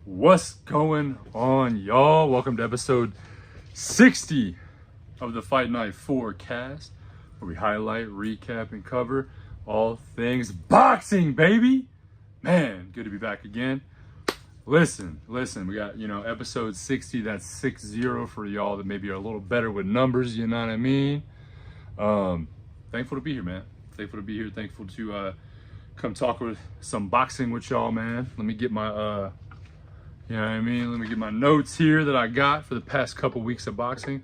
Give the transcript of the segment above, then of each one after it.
What's going on, y'all? Welcome to episode 60 of the Fight Night Forecast, where we highlight, recap, and cover all things boxing, baby. Man, good to be back again. Listen, we got, episode 60, that's 6-0 for y'all that maybe are a little better with numbers, you know what I mean? Thankful to be here, man. Thankful to be here. Thankful to come talk with some boxing with y'all, man. Let me get my, you know what I mean? Let me get my notes here that I got for the past couple weeks of boxing.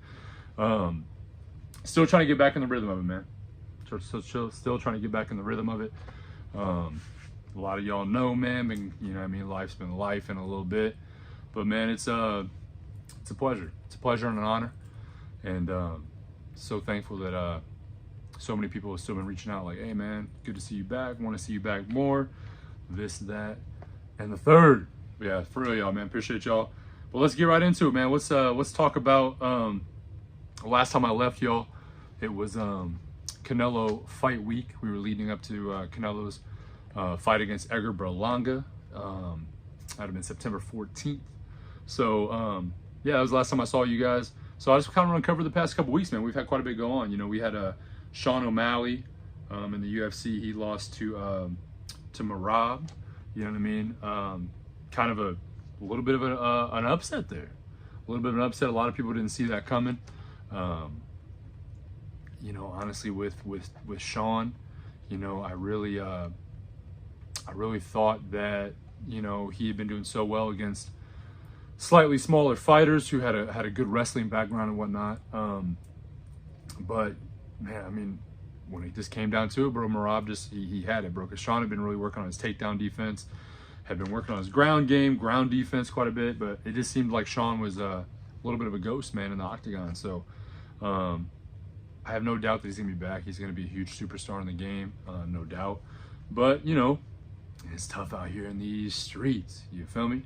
Still trying to get back in the rhythm of it, man. Still trying to get back in the rhythm of it. A lot of y'all know, man, life's been life in a little bit. But, man, it's a pleasure. It's a pleasure and an honor. And so thankful that so many people have still been reaching out like, hey, man, good to see you back. Want to see you back more. This, that, and the third. Yeah, for real, y'all, man. Appreciate y'all. But let's get right into it, man. Let's talk about the last time I left y'all. It was Canelo fight week. We were leading up to Canelo's fight against Berlanga. That had been September 14th. So yeah, that was the last time I saw you guys. So I just kind of want to cover the past couple weeks, man. We've had quite a bit go on. We had Sean O'Malley in the UFC. He lost to Merab. You know what I mean? Kind of a little bit of an upset there. A little bit of an upset. A lot of people didn't see that coming. Honestly, with Sean, I really thought that he had been doing so well against slightly smaller fighters who had a good wrestling background and whatnot. But man, when it just came down to it, bro, Merab he had it, bro. Because Sean had been really working on his takedown defense, had been working on his ground defense quite a bit, but it just seemed like Sean was a little bit of a ghost, man, in the octagon. So I have no doubt that he's gonna be back. He's gonna be a huge superstar in the game, no doubt. But it's tough out here in these streets. You feel me?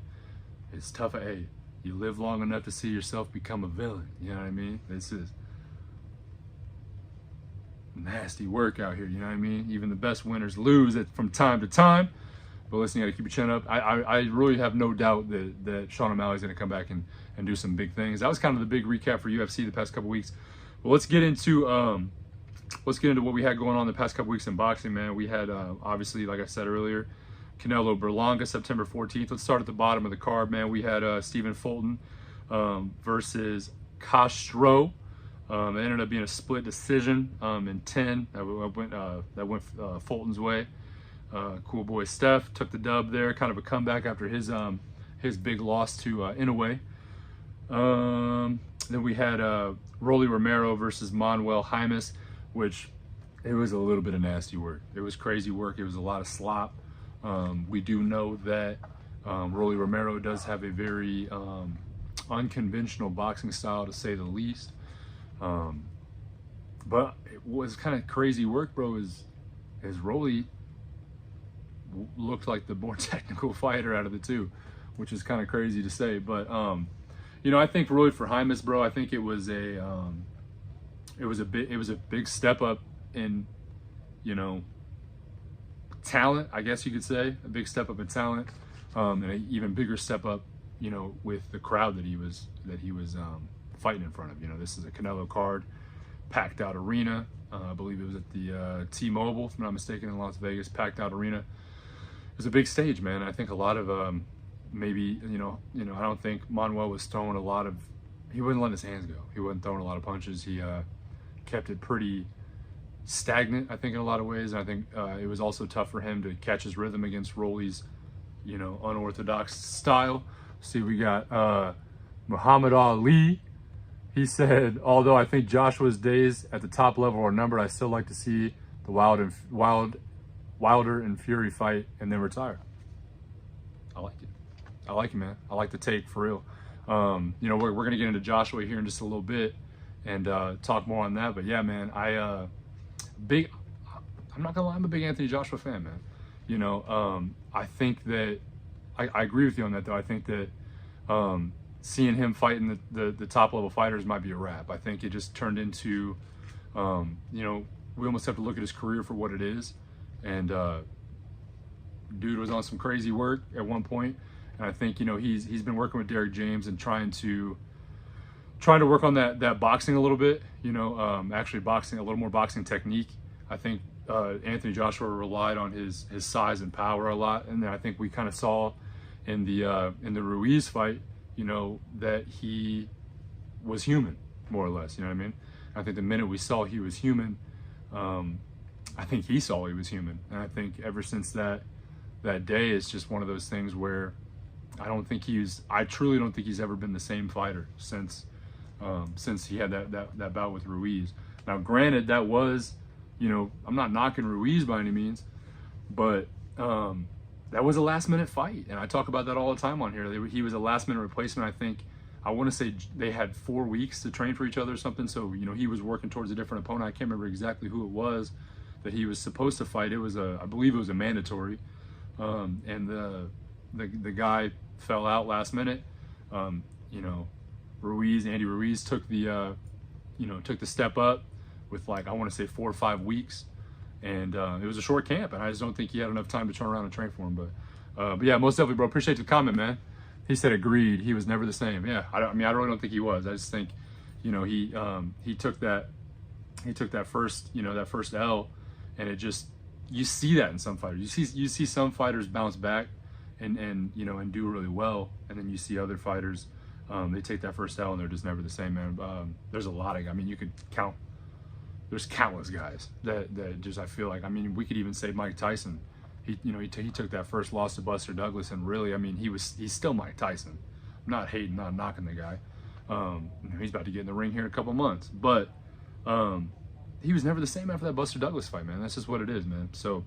It's tough. Hey, you live long enough to see yourself become a villain. You know what I mean? This is nasty work out here. You know what I mean? Even the best winners lose it from time to time. But listen, you got to keep your chin up. I really have no doubt that Sean O'Malley is going to come back and do some big things. That was kind of the big recap for UFC the past couple weeks. But let's get into what we had going on the past couple weeks in boxing, man. We had obviously, like I said earlier, Canelo-Berlanga, September 14th. Let's start at the bottom of the card, man. We had Stephen Fulton versus Castro. It ended up being a split decision in 10. That went Fulton's way. Cool boy Steph took the dub there, kind of a comeback after his big loss to Inoue. Then we had Rolly Romero versus Manuel Jaimes, which it was a little bit of nasty work. It was crazy work. It was a lot of slop. We do know that Rolly Romero does have a very unconventional boxing style, to say the least. But it was kind of crazy work, bro. Is Rolly looked like the more technical fighter out of the two, which is kind of crazy to say. But I think really for Jaimes, bro, I think it was a big step up in talent, I guess you could say. A big step up in talent, and an even bigger step up with the crowd that he was fighting in front of. This is a Canelo card, packed out arena. I believe it was at the T-Mobile, if I'm not mistaken, in Las Vegas. Packed out arena. It was a big stage, man. I think a lot of maybe I don't think Manuel was throwing a lot of. He wouldn't let his hands go. He wasn't throwing a lot of punches. He kept it pretty stagnant, I think, in a lot of ways. And I think it was also tough for him to catch his rhythm against Rolly's unorthodox style. See, we got Muhammad Ali. He said, although I think Joshua's days at the top level are numbered, I still like to see the Wilder and Fury fight and then retire. I like it. I like it, man. I like the take, for real. We're going to get into Joshua here in just a little bit and talk more on that. But yeah, man, I'm not going to lie, I'm a big Anthony Joshua fan, man. I think that, I agree with you on that, though. I think that seeing him fighting the top level fighters might be a wrap. I think it just turned into, we almost have to look at his career for what it is. And dude was on some crazy work at one point, And I think, you know, he's been working with Derek James and trying to work on that boxing a little bit, you know, actually boxing, a little more boxing technique. I think Anthony Joshua relied on his size and power a lot, and then I think we kind of saw in the Ruiz fight, you know, that he was human, more or less. You know what I mean? I think the minute we saw he was human, I think he saw he was human, and I think ever since that day, it's just one of those things where I truly don't think he's ever been the same fighter since he had that bout with Ruiz. Now, granted, that was, you know, I'm not knocking Ruiz by any means, but that was a last-minute fight, and I talk about that all the time on here. He was a last-minute replacement. I think, I want to say they had 4 weeks to train for each other or something, so, you know, he was working towards a different opponent. I can't remember exactly who it was that he was supposed to fight. It was I believe it was a mandatory, and the guy fell out last minute. You know, Andy Ruiz took the step up with, like, I want to say 4 or 5 weeks, and it was a short camp, and I just don't think he had enough time to turn around and train for him. But yeah, most definitely, bro. Appreciate the comment, man. He said agreed. He was never the same. Yeah, I really don't think he was. I just think, you know, he took that first L, and it just, you see that in some fighters. You see some fighters bounce back and you know, and do really well, and then you see other fighters, they take that first L and they're just never the same, man. There's a lot of, I mean, you could count. There's countless guys that just, I feel like, I mean, we could even say Mike Tyson. He took that first loss to Buster Douglas, and really, I mean, he's still Mike Tyson. I'm not hating, not knocking the guy. You know, he's about to get in the ring here in a couple months, but he was never the same after that Buster Douglas fight, man. That's just what it is, man. So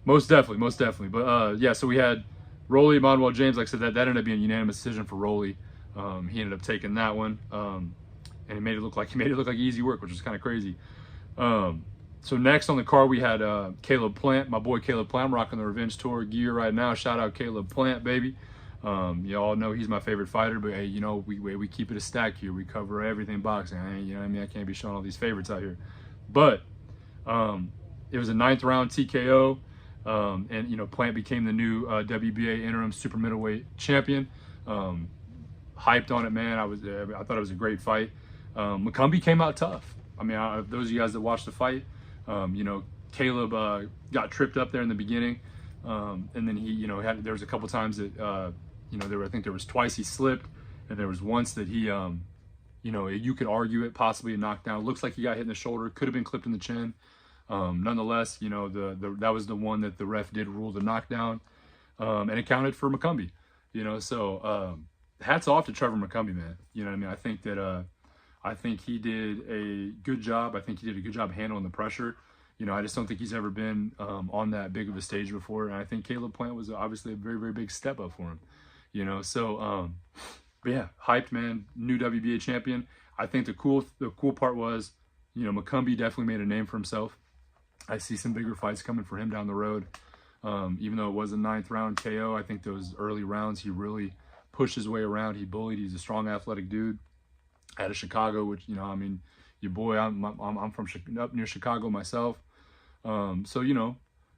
most definitely. But yeah, so we had Rolly, Manuel James. Like I said, that ended up being a unanimous decision for Rolly. He ended up taking that one, and he made it look like easy work, which was kind of crazy. So next on the card, we had Caleb Plant, my boy Caleb Plant. I'm rocking the Revenge Tour gear right now. Shout out Caleb Plant, baby. Y'all know he's my favorite fighter, but hey, you know, we keep it a stack here. We cover everything boxing. You know what I mean? I can't be showing all these favorites out here. But it was a 9th round TKO, and, you know, Plant became the new WBA interim super middleweight champion. Hyped on it, man. I thought it was a great fight. McCombie came out tough. I mean, those of you guys that watched the fight, you know, Caleb got tripped up there in the beginning, and then he, you know, there was a couple times that, you know, I think there was twice he slipped, and there was once that he, you know, you could argue it possibly a knockdown. It looks like he got hit in the shoulder, could have been clipped in the chin. Nonetheless, you know, that was the one that the ref did rule the knockdown, and it counted for McCombie. You know, so hats off to Trevor McCombie, man. You know what I mean? I think he did a good job. I think he did a good job handling the pressure. You know, I just don't think he's ever been on that big of a stage before. And I think Caleb Plant was obviously a very, very big step up for him. You know, so, but yeah, hyped, man. New WBA champion. I think the cool part was, you know, McCombie definitely made a name for himself. I see some bigger fights coming for him down the road. Even though it was a 9th round KO, I think those early rounds, he really pushed his way around. He bullied. He's a strong, athletic dude. Out of Chicago, which, you know, I mean, your boy, I'm from up near Chicago myself. So, you know,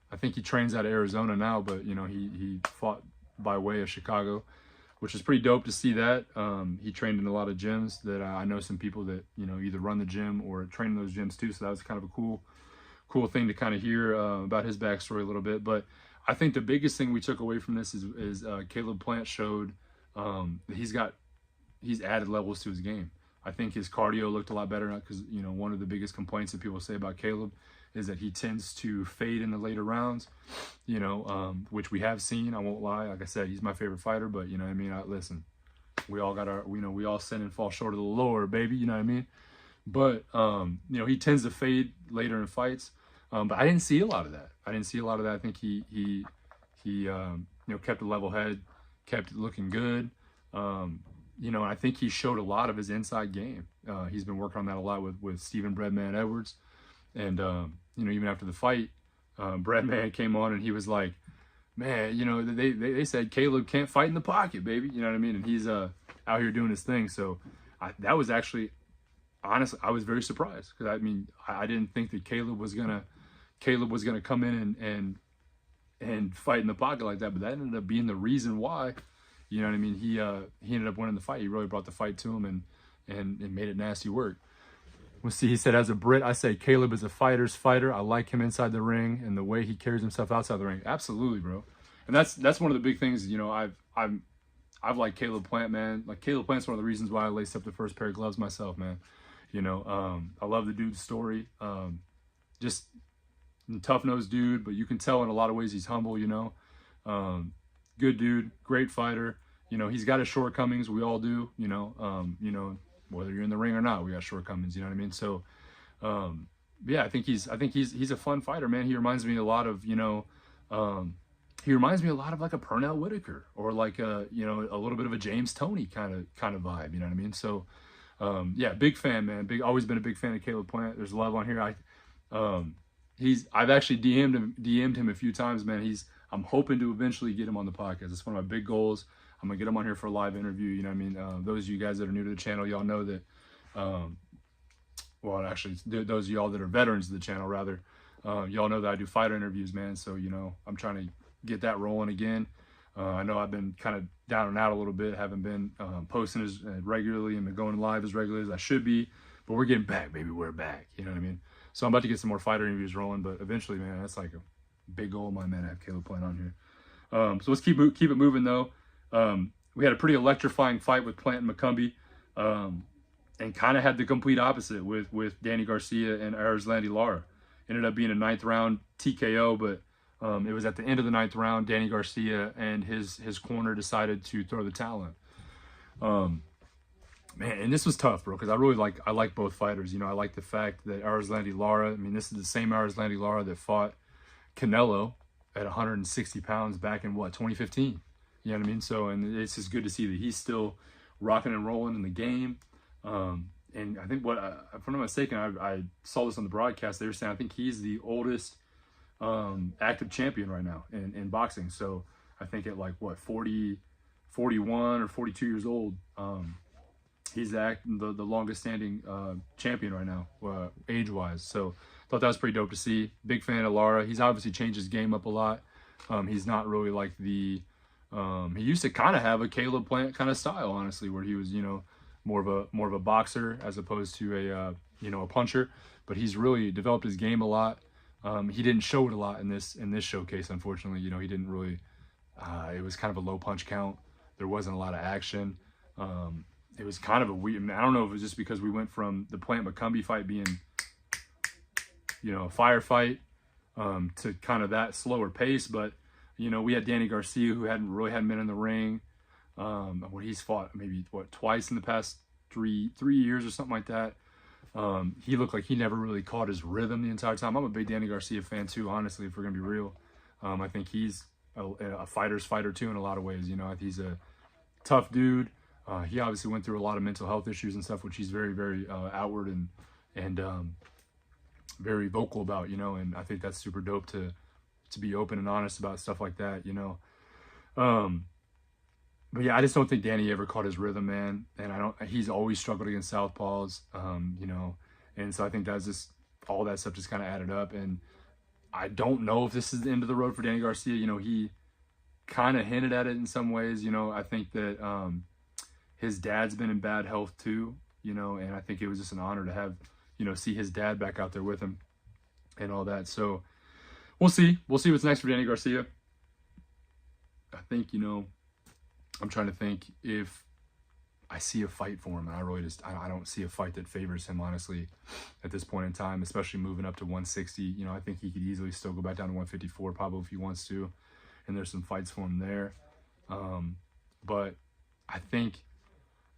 I think he trains out of Arizona now, but, you know, he fought by way of Chicago, which is pretty dope to see that. He trained in a lot of gyms that I know some people that, you know, either run the gym or train in those gyms too. So that was kind of a cool thing to kind of hear about his backstory a little bit. But I think the biggest thing we took away from this is Caleb Plant showed that he's added levels to his game. I think his cardio looked a lot better because, you know, one of the biggest complaints that people say about Caleb is that he tends to fade in the later rounds, you know, which we have seen. I won't lie. Like I said, he's my favorite fighter, but, you know what I mean? Listen, we all got we all sin and fall short of the Lord, baby. You know what I mean? But, you know, he tends to fade later in fights. But I didn't see a lot of that. I think he you know, kept a level head, kept looking good. You know, I think he showed a lot of his inside game. He's been working on that a lot with Stephen Breadman Edwards. And, you know, even after the fight, Breadman came on and he was like, man, you know, they said Caleb can't fight in the pocket, baby. You know what I mean? And he's out here doing his thing. So that was actually, honestly, I was very surprised. Because, I mean, I didn't think that Caleb was gonna come in and and fight in the pocket like that. But that ended up being the reason why, you know what I mean? He ended up winning the fight. He really brought the fight to him and made it nasty work. We'll see. He said, as a Brit, I say Caleb is a fighter's fighter. I like him inside the ring and the way he carries himself outside the ring. Absolutely, bro. And that's one of the big things. You know, I've liked Caleb Plant, man. Like Caleb Plant's one of the reasons why I laced up the first pair of gloves myself, man. You know, I love the dude's story. Just tough-nosed dude, but you can tell in a lot of ways he's humble. You know, good dude, great fighter. You know, he's got his shortcomings. We all do. You know, whether you're in the ring or not, we got shortcomings. You know what I mean? So, yeah, I think he's a fun fighter, man. He reminds me a lot of, you know, he reminds me a lot of like a Pernell Whitaker or like a, you know, a little bit of a James Toney kind of vibe. You know what I mean? So, yeah, big fan, man. Always been a big fan of Caleb Plant. There's love on here. I've actually DM'd him a few times, man. I'm hoping to eventually get him on the podcast. It's one of my big goals. I'm gonna get him on here for a live interview. You know what I mean? Those of you guys that are new to the channel, y'all know that, well, actually, those of y'all that are veterans of the channel, rather, y'all know that I do fighter interviews, man. So, you know, I'm trying to get that rolling again. I know I've been kind of down and out a little bit, haven't been posting as regularly and been going live as regularly as I should be, but we're getting back, baby. We're back. You know what I mean? So I'm about to get some more fighter interviews rolling, but eventually, man, that's like a big goal of mine, man. I have Caleb Plant on here. So let's keep it moving, though. We had a pretty electrifying fight with Plant and McCumbee, and kind of had the complete opposite with Danny Garcia and Arizlandi Lara. Ended up being a 9th round TKO, but it was at the end of the 9th round, Danny Garcia and his corner decided to throw the towel in. Man, and this was tough, bro, because I like both fighters. You know, I like the fact that Arizlandi Lara, I mean, this is the same Arizlandi Lara that fought Canelo at 160 pounds back in, 2015? You know what I mean? So, and it's just good to see that he's still rocking and rolling in the game. And I think if I'm not mistaken, I saw this on the broadcast. They were saying I think he's the oldest active champion right now in boxing. So I think at 41 or 42 years old, he's the longest standing champion right now, age-wise. So thought that was pretty dope to see. Big fan of Lara. He's obviously changed his game up a lot. He's not really like he used to kind of have a Caleb Plant kind of style, honestly, where he was, you know, more of a boxer as opposed to a puncher. But he's really developed his game a lot. He didn't show it a lot in this showcase, unfortunately. You know, he didn't really. It was kind of a low punch count. There wasn't a lot of action. It was kind of a weird. I don't know if it was just because we went from the Plant McCumbee fight being, you know, a firefight, to kind of that slower pace, but. You know, we had Danny Garcia, who hadn't been in the ring. He's fought maybe twice in the past three years or something like that. He looked like he never really caught his rhythm the entire time. I'm a big Danny Garcia fan too, honestly, if we're gonna be real. I think he's a fighter's fighter too in a lot of ways. You know, he's a tough dude. He obviously went through a lot of mental health issues and stuff, which he's very, very outward and very vocal about. You know, and I think that's super dope to be open and honest about stuff like that, you know. But yeah, I just don't think Danny ever caught his rhythm, man. And he's always struggled against southpaws, you know. And so I think that's just, all that stuff just kind of added up. And I don't know if this is the end of the road for Danny Garcia. You know, he kind of hinted at it in some ways, you know. I think that his dad's been in bad health too, you know. And I think it was just an honor to have, you know, see his dad back out there with him and all that. So, we'll see what's next for Danny Garcia. I think, you know, I'm trying to think if I see a fight for him. And I don't see a fight that favors him, honestly, at this point in time, especially moving up to 160. You know, I think he could easily still go back down to 154 probably if he wants to. And there's some fights for him there. But I think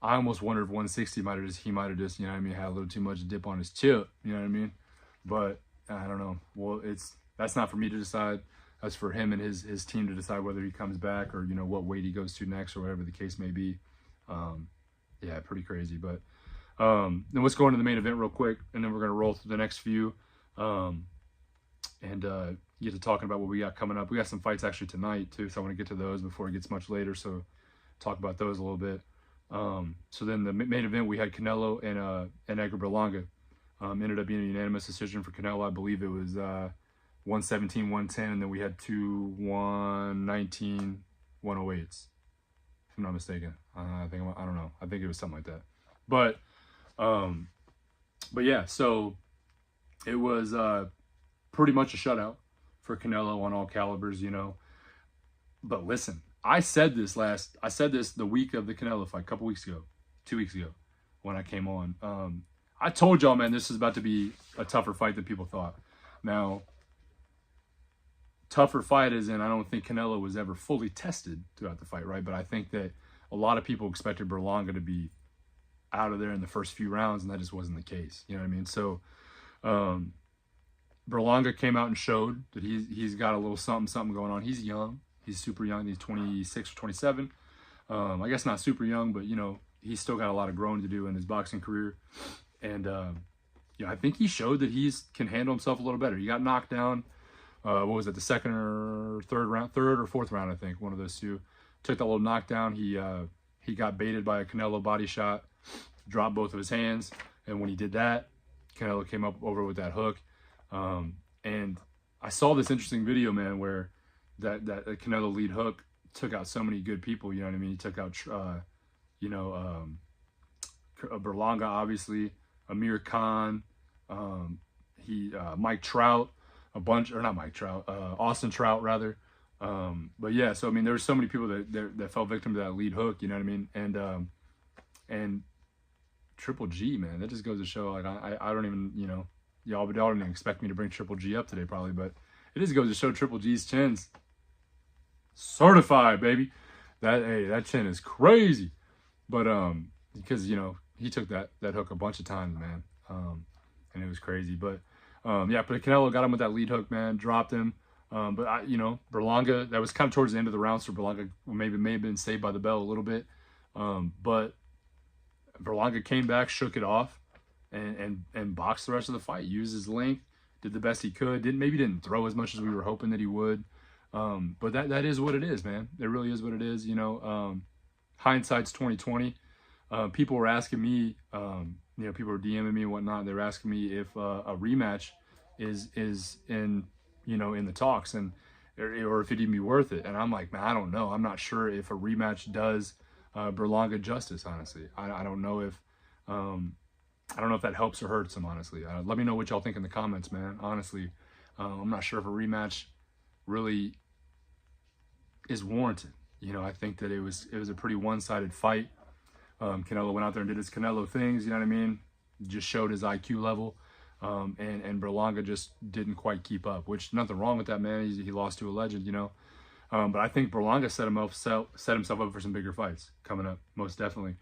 I almost wonder if 160 he might have just, you know what I mean, had a little too much dip on his chip. You know what I mean? But I don't know. Well, that's not for me to decide. That's for him and his team to decide whether he comes back or, you know, what weight he goes to next or whatever the case may be. Yeah, pretty crazy. But then let's go into the main event real quick, and then we're going to roll through the next few and get to talking about what we got coming up. We got some fights actually tonight, too, so I want to get to those before it gets much later, so talk about those a little bit. So then the main event, we had Canelo and Canelo-Berlanga. Ended up being a unanimous decision for Canelo. I believe it was 117, 110, and then we had two 119, 108s. If I'm not mistaken. I don't know. I think it was something like that. But yeah, so it was pretty much a shutout for Canelo on all calibers, you know. But listen, I said this the week of the Canelo fight, a couple weeks ago, 2 weeks ago, when I came on. I told y'all, man, this is about to be a tougher fight than people thought. Now, tougher fight as in I don't think Canelo was ever fully tested throughout the fight, right? But I think that a lot of people expected Berlanga to be out of there in the first few rounds, and that just wasn't the case. You know what I mean? So Berlanga came out and showed that he's got a little something going on. He's young. He's super young. He's 26 or 27. I guess not super young, but, you know, he's still got a lot of growing to do in his boxing career. And, you know, I think he showed that he can handle himself a little better. He got knocked down. What was it, the third or fourth round, I think, one of those two. Took that little knockdown. He got baited by a Canelo body shot, dropped both of his hands, and when he did that, Canelo came up over with that hook. And I saw this interesting video, man, where that Canelo lead hook took out so many good people. You know what I mean? He took out, Berlanga, obviously, Amir Khan, Mike Trout, Austin Trout, rather. But yeah, so I mean, there were so many people that fell victim to that lead hook, you know what I mean? And Triple G, man, that just goes to show, like, I don't even, you know, y'all didn't expect me to bring Triple G up today probably, but it just goes to show Triple G's chin's certified, baby. That chin is crazy. But because, you know, he took that hook a bunch of times, man. And it was crazy. But yeah, but Canelo got him with that lead hook, man, dropped him. But you know, Berlanga, that was kind of towards the end of the round, so Berlanga may have been saved by the bell a little bit. But Berlanga came back, shook it off, and boxed the rest of the fight. Used his length, did the best he could. Didn't throw as much as we were hoping that he would. But that is what it is, man. It really is what it is. You know, hindsight's 2020. People were asking me, you know, people were DMing me and whatnot. They were asking me if a rematch is in, you know, in the talks, and or if it'd even be worth it. And I'm like, man, I don't know. I'm not sure if a rematch does Berlanga justice. Honestly, I don't know if that helps or hurts him. Honestly, let me know what y'all think in the comments, man. Honestly, I'm not sure if a rematch really is warranted. You know, I think that it was a pretty one-sided fight. Canelo went out there and did his Canelo things, you know what I mean? Just showed his IQ level. And Berlanga just didn't quite keep up, which nothing wrong with that, man. He lost to a legend, you know. But I think Berlanga set himself up for some bigger fights coming up, most definitely.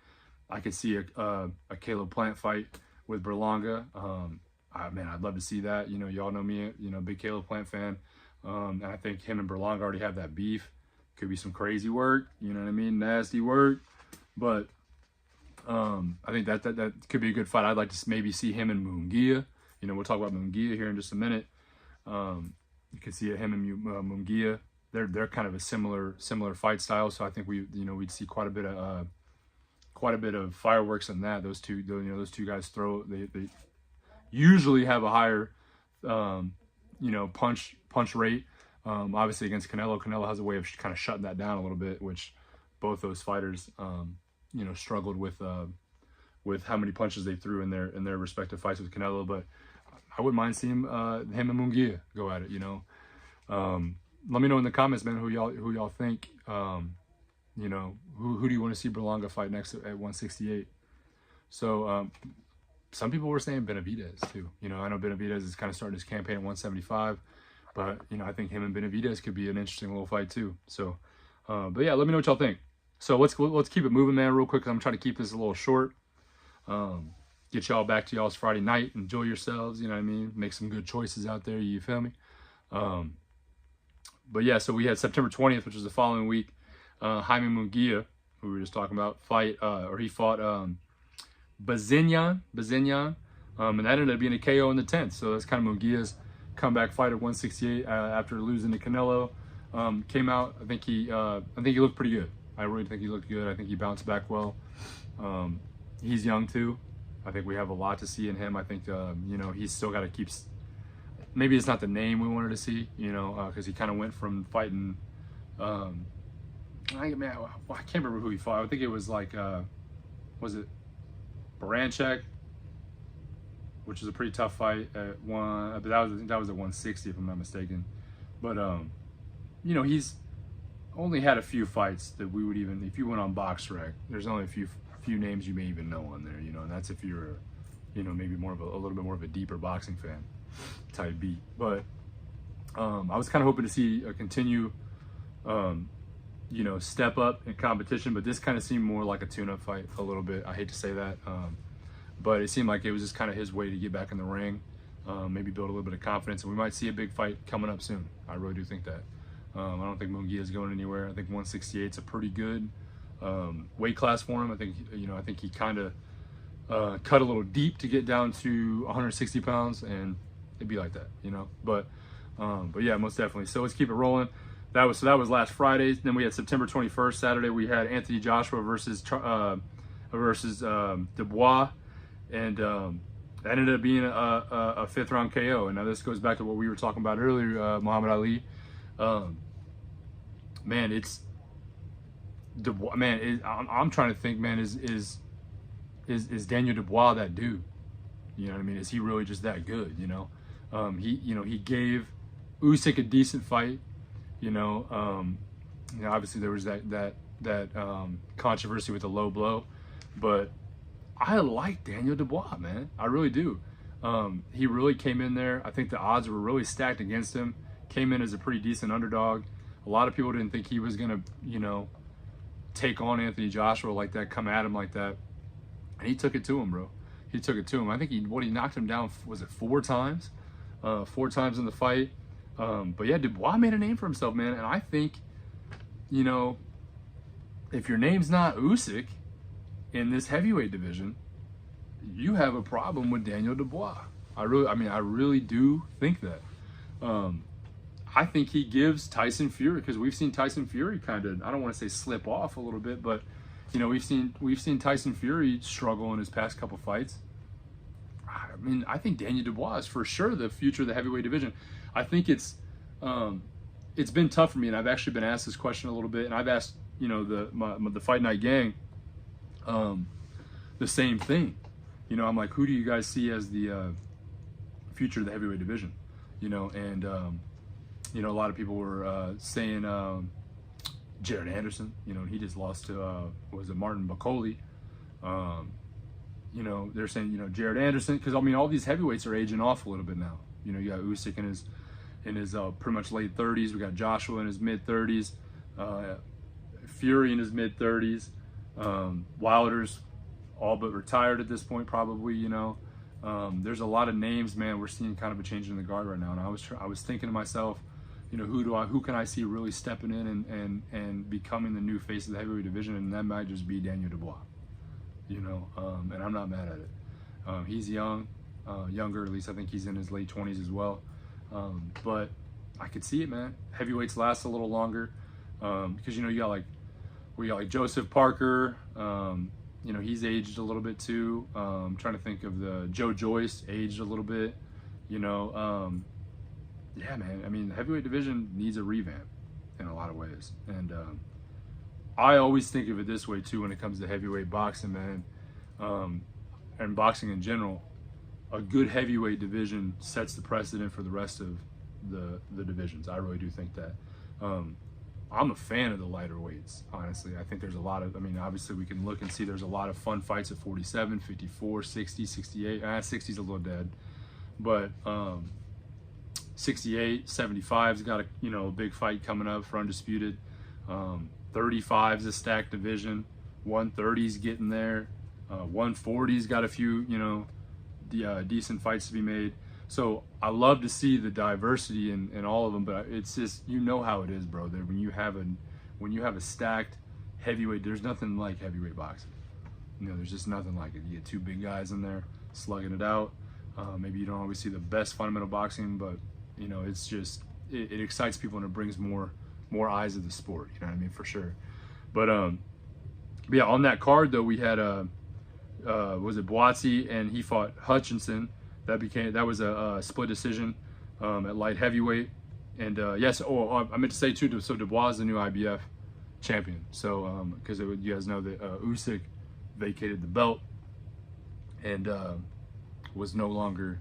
I could see a Caleb Plant fight with Berlanga. Man, I'd love to see that. You know, y'all know me, you know, big Caleb Plant fan. And I think him and Berlanga already have that beef. Could be some crazy work, you know what I mean? Nasty work. But I think that could be a good fight. I'd like to maybe see him and Munguia. You know, we'll talk about Munguia here in just a minute. You can see him and Munguia. They're kind of a similar fight style. So I think we'd see quite a bit of fireworks in that. Those two guys they usually have a higher punch rate. Obviously against Canelo has a way of kind of shutting that down a little bit, which both those fighters struggled with how many punches they threw in their respective fights with Canelo. But I wouldn't mind seeing him and Munguia go at it. You know, let me know in the comments, man, who y'all think. You know, who do you want to see Berlanga fight next at 168? So some people were saying Benavidez too. You know, I know Benavidez is kind of starting his campaign at 175, but you know, I think him and Benavidez could be an interesting little fight too. So, but yeah, let me know what y'all think. So let's keep it moving, man, real quick, 'cause I'm trying to keep this a little short. Get y'all back to y'all's Friday night. Enjoy yourselves, you know what I mean? Make some good choices out there, you feel me? But yeah, so we had September 20th, which was the following week. Jaime Munguia, who we were just talking about, he fought Bazinyan, and that ended up being a KO in the 10th. So that's kind of Munguia's comeback fight at 168 after losing to Canelo. Came out, I think he looked pretty good. I really think he looked good. I think he bounced back well. He's young too. I think we have a lot to see in him. I think, you know, he's still got to keep, maybe it's not the name we wanted to see, you know, because he kind of went from fighting. I can't remember who he fought. I think it was like, was it Baranchek, which is a pretty tough fight at one. But I think that was at 160 if I'm not mistaken. But you know, he's only had a few fights that we would even, if you went on BoxRec, there's only a few names you may even know on there, you know, and that's if you're, you know, maybe more of a little bit more of a deeper boxing fan type beat. But I was kind of hoping to see a continue, you know, step up in competition, but this kind of seemed more like a tune-up fight a little bit. I hate to say that, but it seemed like it was just kind of his way to get back in the ring, maybe build a little bit of confidence, and we might see a big fight coming up soon. I really do think that. I don't think Munguia is going anywhere. I think 168 is a pretty good weight class for him. I think, you know, I think he kind of cut a little deep to get down to 160 pounds, and it'd be like that, you know. But yeah, most definitely. So let's keep it rolling. That was last Friday. Then we had September 21st, Saturday. We had Anthony Joshua versus Dubois, and that ended up being a 5th round KO. And now this goes back to what we were talking about earlier, Muhammad Ali. Man, it's Dubois. Man, I'm trying to think. Man, is Daniel Dubois that dude? You know what I mean? Is he really just that good? You know, he gave Usyk a decent fight. You know, obviously there was that controversy with the low blow, but I like Daniel Dubois, man. I really do. He really came in there. I think the odds were really stacked against him. Came in as a pretty decent underdog. A lot of people didn't think he was gonna, you know, take on Anthony Joshua like that, come at him like that, and he took it to him, bro. He took it to him. I think he knocked him down. Was it 4 times? 4 times in the fight. But yeah, Dubois made a name for himself, man. And I think, you know, if your name's not Usyk in this heavyweight division, you have a problem with Daniel Dubois. I really do think that. I think he gives Tyson Fury, because we've seen Tyson Fury kind of, I don't want to say slip off a little bit, but you know, we've seen Tyson Fury struggle in his past couple fights. I mean, I think Daniel Dubois is for sure the future of the heavyweight division. I think it's been tough for me, and I've actually been asked this question a little bit, and I've asked, you know, the Fight Night gang the same thing. You know, I'm like, who do you guys see as the future of the heavyweight division? You know, and you know, a lot of people were saying Jared Anderson. You know, he just lost to was it Martin Bakoli. You know, they're saying, you know, Jared Anderson, because I mean, all these heavyweights are aging off a little bit now. You know, you got Usyk in his pretty much late 30s. We got Joshua in his mid 30s, Fury in his mid 30s, Wilder's all but retired at this point, probably. You know, there's a lot of names, man. We're seeing kind of a change in the guard right now, and I was thinking to myself, you know, who can I see really stepping in and becoming the new face of the heavyweight division, and that might just be Daniel Dubois. You know, and I'm not mad at it. He's young, younger, at least I think he's in his late 20s as well. But I could see it, man. Heavyweights last a little longer, because, you know, we got like Joseph Parker. You know, he's aged a little bit too. I'm trying to think of the Joe Joyce, aged a little bit. You know, yeah, man. I mean, the heavyweight division needs a revamp in a lot of ways, and I always think of it this way too when it comes to heavyweight boxing, man, and boxing in general. A good heavyweight division sets the precedent for the rest of the divisions. I really do think that. I'm a fan of the lighter weights, honestly. I think there's a lot of, I mean, obviously we can look and see there's a lot of fun fights at 47, 54, 60, 68. 60's a little dead. But 68, 75's got a, you know, a big fight coming up for Undisputed. 35's a stacked division. 130's getting there. 140's got a few, you know, decent fights to be made. So I love to see the diversity in all of them, but it's just, you know how it is, bro. That when you have a stacked heavyweight, there's nothing like heavyweight boxing. You know, there's just nothing like it. You get 2 big guys in there slugging it out. Maybe you don't always see the best fundamental boxing, but you know, it's just it excites people and it brings more eyes to the sport. You know what I mean, for sure. But yeah, on that card though, we had was it Boatsy, and he fought Hutchinson. That was a split decision. at light heavyweight. And yes, I meant to say too, so Dubois is the new IBF champion. So because you guys know that Usyk vacated the belt and was no longer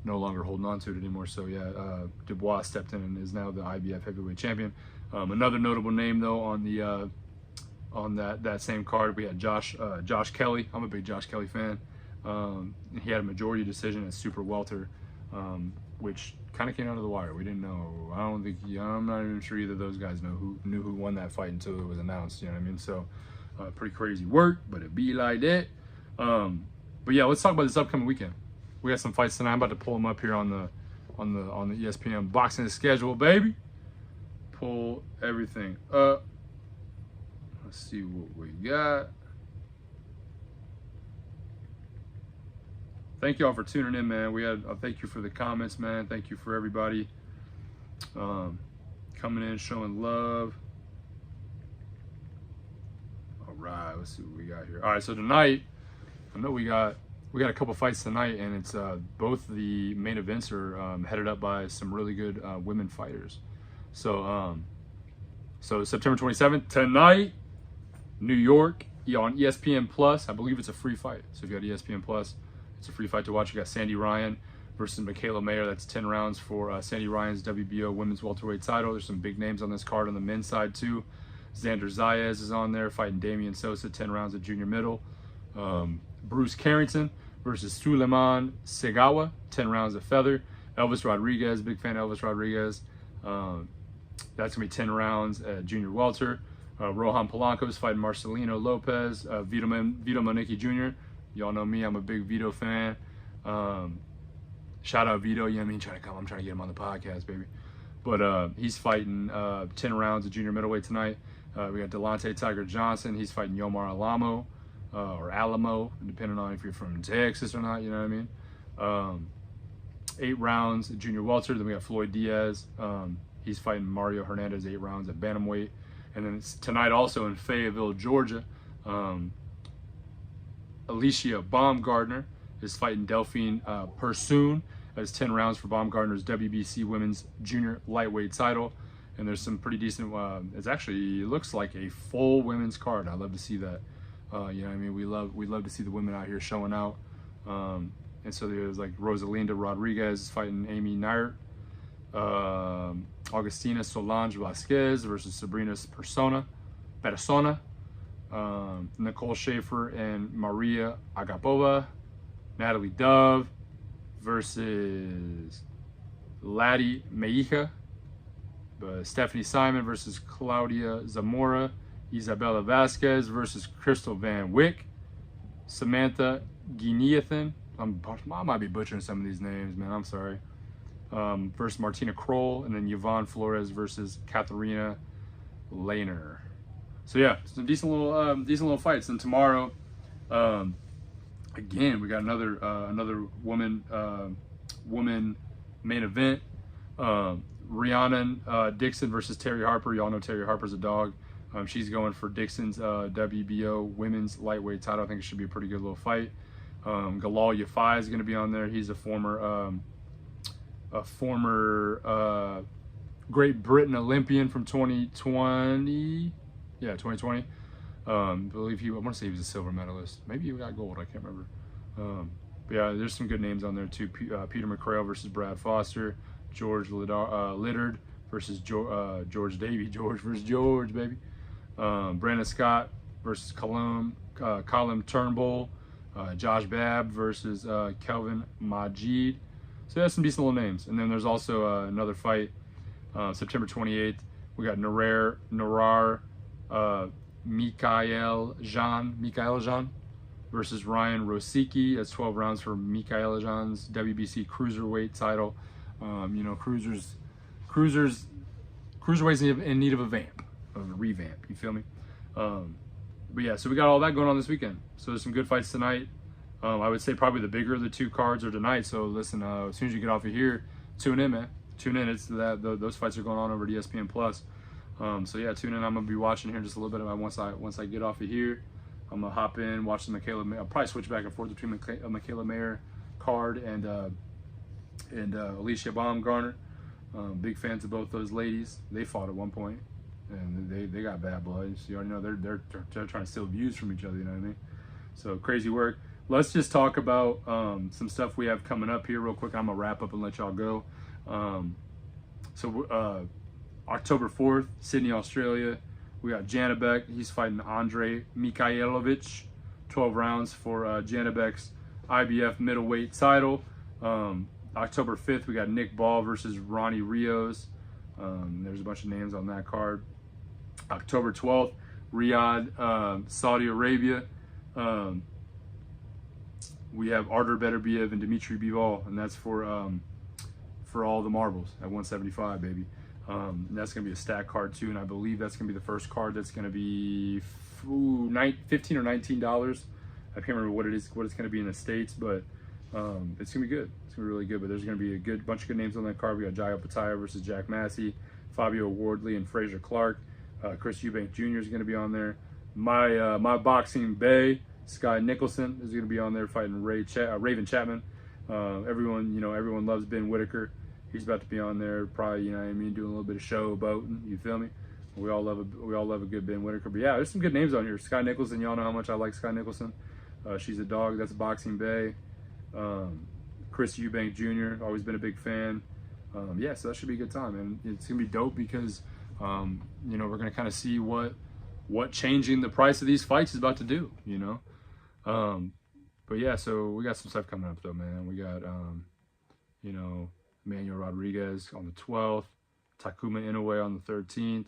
holding on to it anymore. So yeah, Dubois stepped in and is now the IBF heavyweight champion. Another notable name though on the on that same card, we had Josh Kelly. I'm a big Josh Kelly fan. He had a majority decision at super welter, which kind of came out of the wire. We didn't know. I'm not even sure either of those guys knew who won that fight until it was announced. You know what I mean? So pretty crazy work, but it be like that. But yeah, let's talk about this upcoming weekend. We got some fights tonight. I'm about to pull them up here on the ESPN boxing schedule, baby. Pull everything up. Let's see what we got. Thank y'all for tuning in, man. Thank you for the comments, man. Thank you for everybody coming in, showing love. All right, let's see what we got here. All right, so tonight, I know we got a couple fights tonight, and it's both the main events are headed up by some really good women fighters. So September 27th tonight, New York, on ESPN Plus. I believe it's a free fight. So if you got ESPN Plus, it's a free fight to watch. You got Sandy Ryan versus Michaela Mayer. That's 10 rounds for Sandy Ryan's WBO women's welterweight title. There's some big names on this card on the men's side too. Xander Zayas is on there fighting Damian Sosa, 10 rounds at junior middle. Bruce Carrington versus Suleiman Segawa, 10 rounds of feather. Elvis Rodriguez, big fan of Elvis Rodriguez. That's going to be 10 rounds at junior welter. Rohan Polanco is fighting Marcelino Lopez. Vito Monique Jr. Y'all know me, I'm a big Vito fan. Shout out Vito, you know what I mean? I'm trying to get him on the podcast, baby. But he's fighting 10 rounds of junior middleweight tonight. We got Delonte Tiger Johnson. He's fighting Yomar Alamo, or Alamo, depending on if you're from Texas or not, you know what I mean? 8 rounds at junior welter. Then we got Floyd Diaz. He's fighting Mario Hernandez, 8 rounds at bantamweight. And then it's tonight also in Fayetteville, Georgia. Alicia Baumgardner is fighting Delphine Persoon. That's 10 rounds for Baumgardner's WBC women's junior lightweight title. And there's some pretty decent, it looks like a full women's card. I love to see that. You know what I mean? We love to see the women out here showing out. And so there's like Rosalinda Rodriguez fighting Amy Nair. Augustina Solange Vasquez versus Sabrina Persona. Nicole Schaefer and Maria Agapova. Natalie Dove versus Laddie Meija. Stephanie Simon versus Claudia Zamora. Isabella Vasquez versus Crystal Van Wyck. Samantha Guineathan. I might be butchering some of these names, man. I'm sorry. Versus Martina Kroll, and then Yvonne Flores versus Katharina Lehner. So yeah, some decent little fights. And tomorrow, again, we got another woman main event. Rhiannon Dixon versus Terry Harper. Y'all know Terry Harper's a dog. She's going for Dixon's WBO women's lightweight title. I think it should be a pretty good little fight. Galal Yafai is going to be on there. He's a former Great Britain Olympian from 2020. Yeah, 2020. I want to say he was a silver medalist. Maybe he got gold. I can't remember. But yeah, there's some good names on there too. Peter McCrail versus Brad Foster. George Littard versus George Davey. George versus George, baby. Brandon Scott versus Colum Turnbull. Josh Babb versus Kelvin Majid. So that's some decent little names. And then there's also another fight, September 28th. We got Narar Mikael Jean versus Ryan Rosicki. That's 12 rounds for Mikael Jean's WBC cruiserweight title. Cruiserweight's in need of a revamp. You feel me? But yeah, so we got all that going on this weekend. So there's some good fights tonight. I would say probably the bigger of the 2 cards are tonight. So listen, as soon as you get off of here, tune in, man. Tune in. It's those fights are going on over at ESPN Plus. So yeah, tune in. I'm gonna be watching here just a little bit. Once I get off of here, I'm gonna hop in, watch the Michaela Mayer. I'll probably switch back and forth between a Michaela Mayer card and and Alicia Baumgartner. Big fans of both those ladies. They fought at one point, and they got bad blood. So you already know they're trying to steal views from each other. You know what I mean? So crazy work. Let's just talk about some stuff we have coming up here real quick. I'm gonna wrap up and let y'all go. October 4th, Sydney, Australia. We got Janibek. He's fighting Andre Mikhailovich. 12 rounds for Janibek's IBF middleweight title. October 5th, we got Nick Ball versus Ronnie Rios. There's a bunch of names on that card. October 12th, Riyadh, Saudi Arabia. We have Artur Beterbiev and Dimitri Bivol, and that's for all the marbles at 175, baby. And that's going to be a stack card too, and I believe that's going to be the first card that's going to be $15 or $19. I can't remember what it's going to be in the States, but it's going to be good. It's going to be really good, but there's going to be a bunch of good names on that card. We got Jairo Pataya versus Jack Massey, Fabio Wardley and Fraser Clark. Chris Eubank Jr. is going to be on there. My boxing bay, Sky Nicholson, is going to be on there fighting Raven Chapman. Everyone loves Ben Whitaker. He's about to be on there, probably, you know what I mean, doing a little bit of showboating. You feel me? We all love a good Ben Whitaker. But yeah, there's some good names on here. Sky Nicholson, y'all know how much I like Sky Nicholson. She's a dog. That's Boxing Bay. Chris Eubank Jr. Always been a big fan. Yeah, so that should be a good time, and it's gonna be dope because we're gonna kind of see what changing the price of these fights is about to do. But yeah, so we got some stuff coming up though, man. We got Manuel Rodriguez on the 12th, Takuma Inoue on the 13th,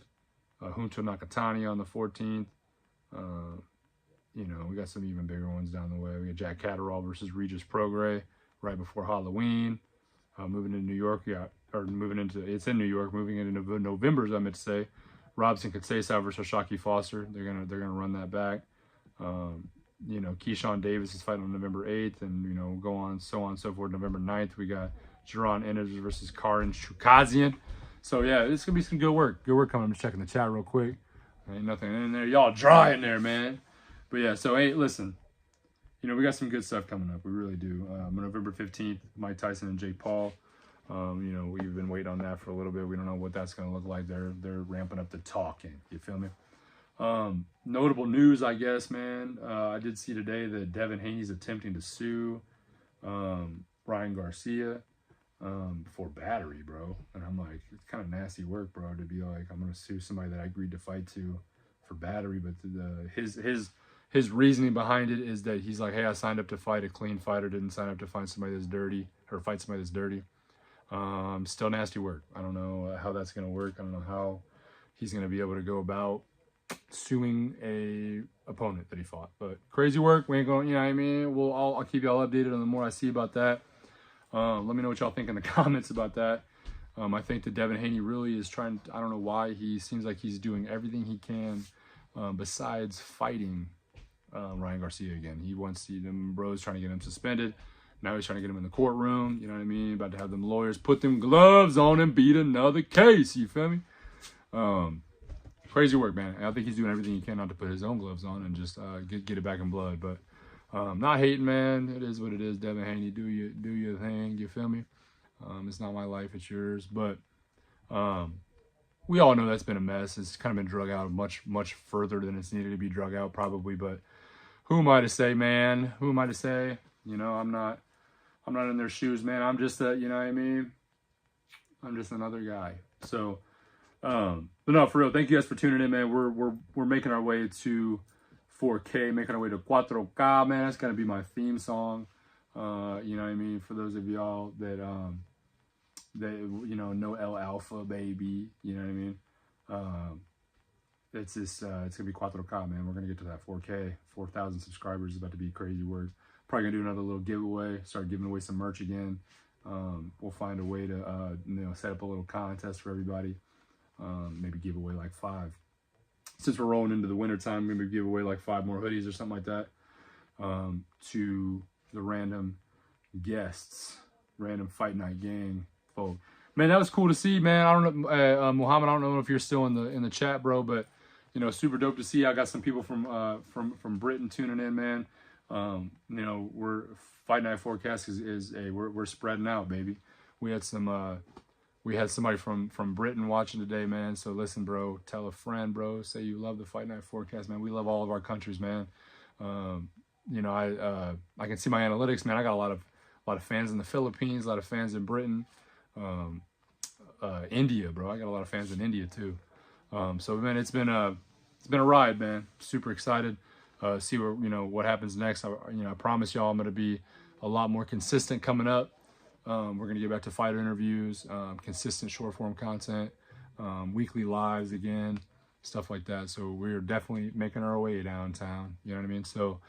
Junto Nakatani on the 14th. We got some even bigger ones down the way. We got Jack Catterall versus Regis Prograis right before Halloween. Moving into New York, it's in New York, moving into November, as I meant to say. Robson Katsesau versus Shaki Foster. They're gonna run that back. Keyshawn Davis is fighting on November 8th, and go on and so forth. November 9th, we got Jaron Ennis versus Karin Chukazian. So yeah, it's gonna be some good work. Good work coming. I'm just checking the chat real quick. Ain't nothing in there. Y'all dry in there, man. But yeah, so hey, listen. We got some good stuff coming up. We really do. November 15th, Mike Tyson and Jake Paul. We've been waiting on that for a little bit. We don't know what that's gonna look like. They're ramping up the talking. You feel me? Notable news, I guess, man. I did see today that Devin Haney's attempting to sue Ryan Garcia for battery, bro. And I'm like, it's kind of nasty work, bro, to be like, I'm gonna sue somebody that I agreed to fight to for battery. But his reasoning behind it is that he's like, hey, I signed up to fight a clean fighter, didn't sign up to fight somebody that's dirty or fight somebody that's dirty. Still nasty work. I don't know how that's gonna work. I don't know how he's gonna be able to go about suing a opponent that he fought. But crazy work. We ain't going, you know what I mean? I'll keep y'all updated on the more I see about that. Let me know what y'all think in the comments about that. I think that Devin Haney really is trying to, I don't know why, he seems like he's doing everything he can besides fighting Ryan Garcia again. He wants them bros trying to get him suspended. Now he's trying to get him in the courtroom. You know what I mean? About to have them lawyers put them gloves on and beat another case. You feel me? Crazy work, man. I think he's doing everything he can not to put his own gloves on and just get it back in blood. But not hating, man. It is what it is. Devin Haney, do your thing. You feel me? It's not my life, it's yours. But we all know that's been a mess. It's kind of been drug out much further than it's needed to be drug out, probably. But who am I to say, man? Who am I to say? I'm not in their shoes, man. I'm just you know what I mean? I'm just another guy. So. But no, for real, thank you guys for tuning in, man. We're making our way to 4K, making our way to 4K, man. That's gonna be my theme song. You know what I mean? For those of y'all that know El Alpha, baby. You know what I mean? It's gonna be 4K, man. We're gonna get to that 4K, 4,000 subscribers is about to be crazy work. Probably gonna do another little giveaway. Start giving away some merch again. We'll find a way to set up a little contest for everybody. Maybe give away like 5. Since we're rolling into the winter time, maybe give away like 5 more hoodies or something like that to the random guests, random Fight Night Gang folk. Man, that was cool to see, man. I don't know, Muhammad. I don't know if you're still in the chat, bro, but super dope to see. I got some people from Britain tuning in, man. We're Fight Night Forecast we're spreading out, baby. We had somebody from Britain watching today, man. So listen, bro, tell a friend, bro. Say you love the Fight Night Forecast, man. We love all of our countries, man. You know, I can see my analytics, man. I got a lot of fans in the Philippines, a lot of fans in Britain, India, bro. I got a lot of fans in India too. So man, it's been a ride, man. Super excited. See where, you know, what happens next. I promise y'all I'm gonna be a lot more consistent coming up. We're gonna get back to fighter interviews, consistent short form content, weekly lives again, stuff like that. So we're definitely making our way downtown. You know what I mean? So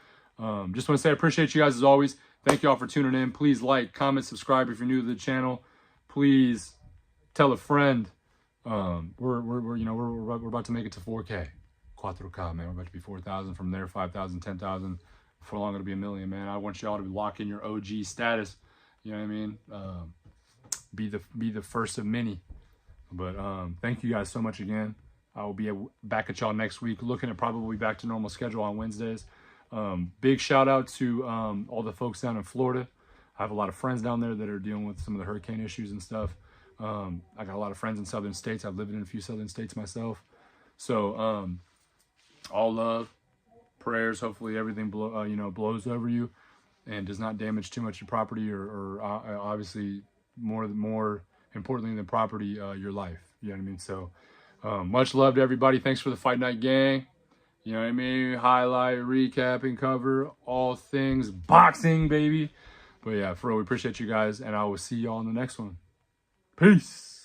just want to say I appreciate you guys as always. Thank you all for tuning in. Please like, comment, subscribe if you're new to the channel. Please tell a friend. We're about to make it to 4K. 4K, man. We're about to be 4,000. From there, 5,000, 10,000. Before long, it'll be 1 million, man. I want y'all to lock in your OG status. You know what I mean? Be the first of many. But thank you guys so much again. I will be back at y'all next week, looking at probably back to normal schedule on Wednesdays. Big shout out to all the folks down in Florida. I have a lot of friends down there that are dealing with some of the hurricane issues and stuff. I got a lot of friends in southern states. I've lived in a few southern states myself. So all love, prayers. Hopefully everything blows over you and does not damage too much your property, or obviously more importantly than property, your life. You know what I mean? So much love to everybody. Thanks for the Fight Night gang. You know what I mean? Highlight, recap, and cover all things boxing, baby. But yeah, for real, we appreciate you guys, and I will see y'all in the next one. Peace.